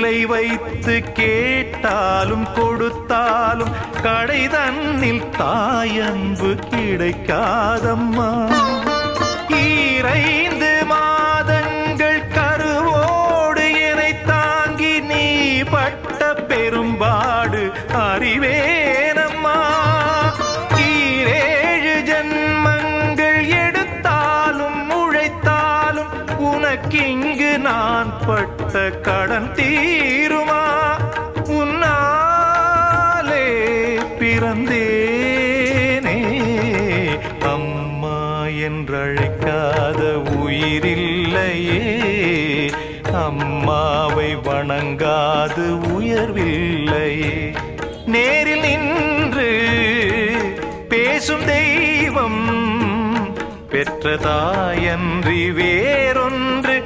வைத்து கேட்டாலும் கொடுத்தாலும் கடை தன்னில் தாயன்பு கிடைக்காதம்மா. ஈரைந்து மாதங்கள் கருவோடு என்னை தாங்கி நீ பட்ட பெரும்பாடு அறிவேனம்மா. ஈரேழு ஜன்மங்கள் எடுத்தாலும் உழைத்தாலும் உனக்கிங்கு நான் பட்ட கடன் தீருமா. உன்னாலே பிறந்தேனே அம்மா என்றழைக்காத உயிரில்லையே. அம்மாவை வணங்காது உயர்வில்லையே. நேரில் நின்று பேசும் தெய்வம் பெற்ற தாயன்றி வேறொன்று